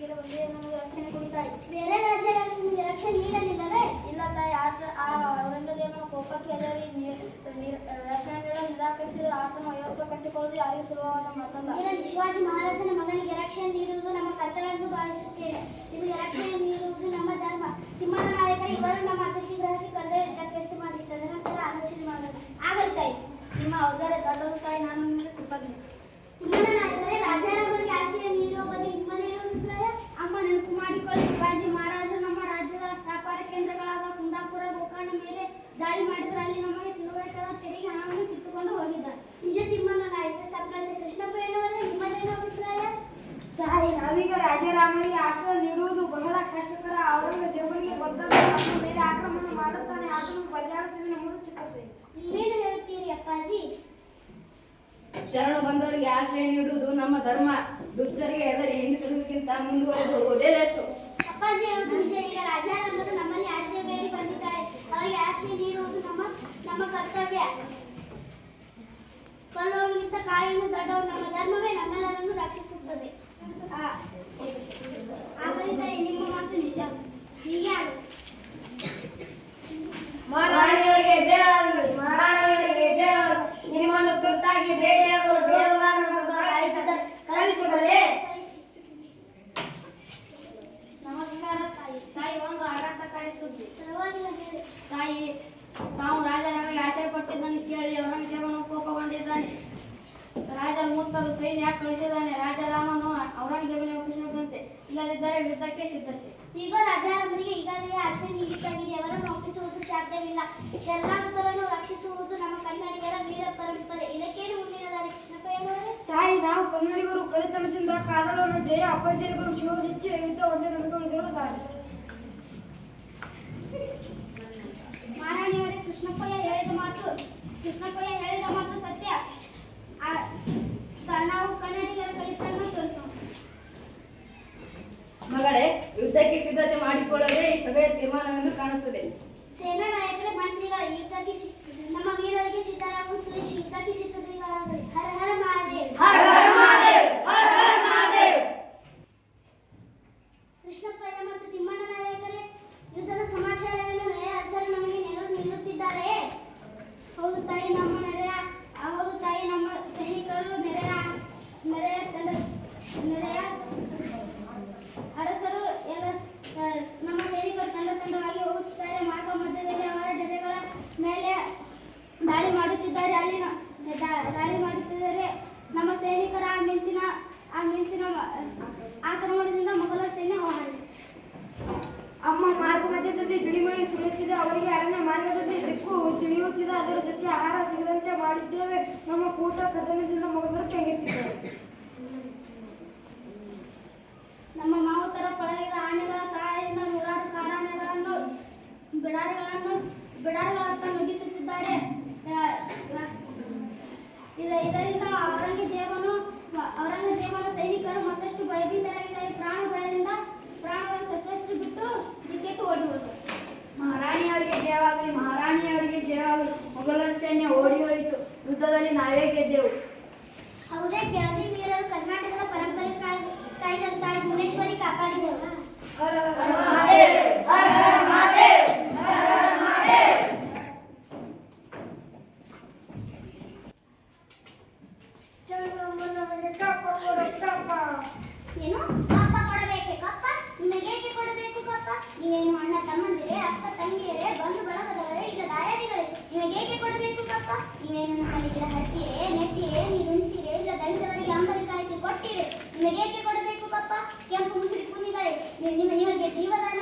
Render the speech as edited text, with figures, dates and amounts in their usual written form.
ತೀರ ಬಂದೇ ನಮಗೆ ರಕ್ಷಣೆ ಕೊಡುತ್ತಾರೆ. ಬೇರೆ ರಾಜ್ಯಗಳಲ್ಲಿ ನಿಮಗೆ ರಕ್ಷಣೆ ನೀಡಲಿಲ್ಲವೇ? ಇಲ್ಲ ತಾಯಿ, ಔರಂಗಜೇಬನ ಕೋಪಕ್ಕೆ ಎದರಿ ರಕ್ಷಣೆ ನೀಡಲು ನಿರಾಕರಿಸಿದರೆ ಆತನು 50 ಕಟ್ಟಿಕೊಳ್ಳುವುದು ಯಾರಿಗೂ ಸುಲಭವಾದ ಮಾತಲ್ಲ. ಇದರಲ್ಲಿ ಶಿವಾಜಿ ಮಹಾರಾಜನ ಮಗನಿಗೆ ರಕ್ಷಣೆ ನೀಡುವುದು ನಮ್ಮ ಕರ್ತವ್ಯವೆಂದು ಭಾವಿಸುತ್ತೇನೆ. ನಿಮಗೆ ರಕ್ಷಣೆ ನೀಡುವುದು ನಮ್ಮ ಧರ್ಮ. ತಿಮ್ಮಣ್ಣ ನಾಯಕರು ಇವರು ನಮ್ಮ ಅತಿಥಿ ಗೃಹಕ್ಕೆ ಕರೆದೊಯ್ದು ಊಟಕ್ಕೆ ಎಷ್ಟು ಮಾಡಿ ತದನಂತರ ಆಲೋಚನೆ ಮಾಡೋಣ. ಆಗಲಿ ತಾಯಿ, ನಿಮ್ಮ ಅವಧಾರ ದೊಡ್ಡದು ತಾಯಿ, ನಾನು ನಿಮಗೆ ಕೃತಜ್ಞೆ. ತಿಮ್ಮಣ್ಣ ನಾಯಕರೇ, ರಾಜಾರಾಮನಿಗೆ ಆಶ್ರಯ ನೀಡುವ ಬಗ್ಗೆ ನಿಮ್ಮದೇನು ಅಭಿಪ್ರಾಯ? ಅಮ್ಮ, ನೆನಪು ಮಾಡಿಕೊಳ್ಳಿ, ಶಿವಾಜಿ ಮಹಾರಾಜರು ನಮ್ಮ ರಾಜ್ಯದ ವ್ಯಾಪಾರ ಕೇಂದ್ರಗಳಾದ ಕುಂದಾಪುರ, ಗೋಕರ್ಣ ಮೇಲೆ ದಾಳಿ ಮಾಡಿದರೆ ಅಲ್ಲಿ ನಮಗೆ ಸಿಗಬೇಕಾದ ತೆರಿಗೆ ಹಣವನ್ನು ಕಿತ್ತುಕೊಂಡು ಹೋಗಿದ್ದಾರೆ. ನಿಜ ತಿಮ್ಮಣ್ಣ ನಾಯಕ. ಸಪ್ರಸೆ ಕೃಷ್ಣಪ್ಪಯ್ಯನವರೇ, ನಿಮ್ಮದೇನು ಅಭಿಪ್ರಾಯ? ತಾಯಿ, ನಾವೀಗ ರಾಜಾರಾಮನಿಗೆ ಆಶ್ರಯ ನೀಡುವುದು ಬಹಳ ಕಷ್ಟಕರ. ಔರಂಗಜೇಬನಿಗೆ ಬಂದಾಗ ನಮ್ಮ ಮೇಲೆ ಆಕ್ರಮಣ ಮಾಡುತ್ತಾನೆ. ಆತನು ಬಲಿಯಾಡಿಸಿ ನಮ್ಮದು ಚಿಕಿತ್ಸೆ. ನೀವೇನು ಹೇಳುತ್ತೀರಿ ಅಪ್ಪಾಜಿ? ಶರಣು ಬಂದವರಿಗೆ ಆಶ್ರಯ ನೀಡುವುದು ನಮ್ಮ ಧರ್ಮ. ದುಷ್ಟರಿಗೆ ಎದರಿ ಹಿಂದಿಸುವುದಕ್ಕಿಂತ ಮುಂದುವರೆದು ಹೋಗೋದೇ ಲೇಸು. ಅಪ್ಪಾಜಿ ಹೇಳುವುದು ನಿಜ. ಈಗ ರಾಜಾರಾಮರು ನಮ್ಮಲ್ಲಿ ಆಶ್ರಯ ಬೇಡಿ ಬಂದಿದ್ದಾರೆ. ಅವರಿಗೆ ಆಶ್ರಯ ನೀಡುವುದು ನಮ್ಮ ಕರ್ತವ್ಯ. ಕೊಲ್ಲೋರಿಗಿಂತ ಕಾಯನ್ನು ದೊಡ್ಡವರು. ನಮ್ಮ ಧರ್ಮವೇ ನಮ್ಮೆಲ್ಲರನ್ನು ರಕ್ಷಿಸುತ್ತದೆ. ಆದ್ದರಿಂದ ನಿಮ್ಮ ಮಾತು ನಿಜ. ಹೀಗೆ ಮಹಾರಾಣಿಯವರಿಗೆ ಜಯ, ಮಹಾರಾಣಿಯವರಿಗೆ ಜಯ. ನಿಮ್ಮನ್ನು ತುರ್ತಾಗಿ ಭೇಟಿಯಾಗಲು ಕಳಿಸಿಕೊಡಲೇ? ನಮಸ್ಕಾರ ತಾಯಿ. ತಾಯಿ, ಒಂದು ಆಘಾತಕಾರಿ ಸುದ್ದಿ. ಪರವಾಗಿಲ್ಲ ಹೇಳಿ. ತಾಯಿ, ತಾವು ರಾಜನಿಗೆ ಆಶ್ರಯ ಪಟ್ಟಿದ್ದನ್ನು ಕೇಳಿ ಔರಂಗಜೇಬನು ಕೋಪಗೊಂಡಿದ್ದಾನೆ. ರಾಜ ಮೂರ್ತರು ಸೈನ್ಯ ಕಳಿಸಿದ್ದಾನೆ. ರಾಜಾರಾಮನು ಔರಂಗಜೇಬನಿಗೆ ಒಪ್ಪಿಸುವಂತೆ, ಇಲ್ಲದಿದ್ದರೆ ಯುದ್ಧಕ್ಕೆ ಸಿದ್ಧತೆ. ಈಗ ರಾಜಾರಾಮನಿಗೆ ಈಗಾಗಲೇ ಆಶ್ರಯ ನೀಡಿದ್ದಾಗಿದೆ. ಅವರನ್ನು ಒಪ್ಪಿಸುವುದು ಸಾಧ್ಯವಿಲ್ಲ. ಶರಣಾಗತರನ್ನು ರಕ್ಷಿಸುವುದು ನಮ್ಮ ಕನ್ನಡಿಗರ ವೀರ ಪರಂಪರೆ. ಇದಕ್ಕೇನು ಮುಂದಿನ ದಾರಿ ಕೃಷ್ಣಪ್ಪಯ್ಯನವರೇ? ತಾಯಿ, ನಾವು ಕನ್ನಡಿಗರು ಕಲಿತನದಿಂದ ಕಾದಲೋಣ. ಜಯ ಅಪಜಯಗಳು ಶಿವನಿಚ್ಛೆ ಯುದ್ಧ ಒಂದೇ ನಂಬಿಕೊಳ್ಳುವ ದಾರಿ. ಮಹಾರಾಣಿಯವರೇ, ಕೃಷ್ಣಪ್ಪಯ್ಯ ಹೇಳಿದ ಮಾತು ಸತ್ಯ. ನಾವು ಕನ್ನಡಿಗರ ಕಲಿತನ್ನು ತೋರಿಸೋಣ. ಮಗಳೇ, ಯುದ್ಧಕ್ಕೆ ಸಿದ್ಧತೆ ಮಾಡಿಕೊಳ್ಳದೆ ಈ ಸಭೆಯ ತೀರ್ಮಾನವೆಂದು ಕಾಣುತ್ತದೆ. ಸೇನಾ ನಾಯಕರ ಮಂತ್ರಿಗಳ ಯುದ್ಧಕ್ಕೆ ನಮ್ಮ ವೀರರಿಗೆ ಸಿದ್ಧರಾಗಲು ತಿಳಿಸಿ ಯುದ್ಧಕ್ಕೆ ಸಿದ್ಧತೆಗಳಾಗಲಿ. ಹರ ಹರ ಮಹಾದೇವ್. ಹರ ಹರ ಮಹಾದೇವ್, ಹರ ಹರ ಮಹಾದೇವ್. ಕೃಷ್ಣಪ್ಪಯ್ಯ ಮತ್ತು ತಿಮ್ಮಣ್ಣ ನಾಯಕರೇ, ಯುದ್ಧದ ಸಮಾಚಾರವನ್ನು ಹರಿಸಲು ನಮಗೆ ನೀಡುತ್ತಿದ್ದಾರೆ. ಹೌದು ತಾಯಿ, ನಮ್ಮ ಸೈನಿಕರು ನೆರೆಯ ಅರಸರು ಎಲ್ಲ ನಮ್ಮ ಸೈನಿಕರು ತಂಡವಾಗಿ ಹೋಗುತ್ತಿದ್ದಾರೆ. ಮಾರ್ಗ ಮಧ್ಯದಲ್ಲಿ ಅವರ ನೆರೆಗಳ ಮೇಲೆ ದಾಳಿ ಮಾಡುತ್ತಿದ್ದಾರೆ. ನಮ್ಮ ಸೈನಿಕರ ಆ ಮಿಂಚಿನ ಆಕ್ರಮಣದಿಂದ ಮೊಘಲರ ಸೈನ್ಯ ಹೋರಾಡಿದೆ. ಅಮ್ಮ, ಮಾರ್ಗ ಮಧ್ಯದಲ್ಲಿ ಜಿಡಿಮಣಿ ಸುಳಿಯುತ್ತಿದೆ. ಅವರಿಗೆ ಅರಣ್ಯ ಮಾರ್ಗದಲ್ಲಿ ದಿಕ್ಕು ತಿಳಿಯುತ್ತಿದೆ. ಅದರ ಜೊತೆ ಆಹಾರ ಸಿಗದಂತೆ ಮಾಡಿದ್ದೇವೆ. ನಮ್ಮ ಕೂಟ ಕದನದಿಂದ ಮೊಘಲರು ಕೆಂಗೆಟ್ಟಿದ್ದಾರೆ. ನಮ್ಮ ಮಾವುತರ ಪಳಗಿದ ಆನೆಗಳ ಸಹಾಯದಿಂದ ನೂರಾರು ಕಾಡಾನೆಗಳನ್ನು ಬಿಡಾರಗಳತ್ತ ನುಗ್ಗಿಸುತ್ತಿದ್ದಾರೆ. ಇದರಿಂದ ಔರಂಗಜೇಬನ ಸೈನಿಕರು ಮತ್ತಷ್ಟು ಭಯಭೀತರಾಗಿದ್ದಾರೆ. ಪ್ರಾಣವನ್ನು ಸಶಸ್ತ್ರ ಬಿಟ್ಟು ದಿಕ್ಕೆಟ್ಟು ಓಡಿ ಹೋದರು. ಮಹಾರಾಣಿಯವರಿಗೆ ಜಯವಾಗಲಿ, ಮಹಾರಾಣಿಯವರಿಗೆ ಜಯವಾಗಲಿ. ಮೊಘಲರ ಸೈನ್ಯ ಓಡಿ ಹೋಯಿತು. ಯುದ್ಧದಲ್ಲಿ ನಾವೇ ಗೆದ್ದೆವು. ಹೌದೇ, ಕೆಳದಿ ವೀರರು ಕರ್ನಾಟಕದ ಪರಂಪರೆ ಕಾಯ್ದ ತಾಯಿ ಭುವನೇಶ್ವರಿ ಕಾಪಾಡಿದವರು. ಹರ ಹರ ಮಹಾದೇವ್, ಹರ ಹರ ಮಹಾದೇವ್, ಹರ ಹರ ಮಹಾದೇವ್. ಏನು ಕಪ್ಪ ಕೊಡಬೇಕೆ? ಕಪ್ಪ ನಿಮಗೇಕೆ ಕೊಡಬೇಕು ಕಪ್ಪ? ನೀವೇನು ಅಣ್ಣ ತಮ್ಮಂದಿರೇ, ಅಕ್ಕ ತಂಗಿಯರೇ, ಬಂಧು ಬಳಗದವರೇ, ಇಲ್ಲ ದಾಯಾದಿಗಳೇ? ನಿಮಗೇಕೆ ಕೊಡಬೇಕು ಕಪ್ಪ? ನೀವೇನು ನಮ್ಮಲ್ಲಿ ಗಿಡ ಹಚ್ಚಿರೇ, ನೆಟ್ಟಿರೇ, ನೀರುಣಿಸಿರೇ, ಇಲ್ಲ ದಣಿದವರಿಗೆ ಅಂಬಲಿ ಕಾಯಿಸಿ ಕೊಟ್ಟಿರೇ? ನಿಮಗೇಕೆ ಕೊಡಬೇಕು ಕಪ್ಪ? ಕೆಂಪು ಮುಸುಡಿ ಕುನ್ನಿಗಳೇ, ನಿಮಗೆ ಜೀವದಾನ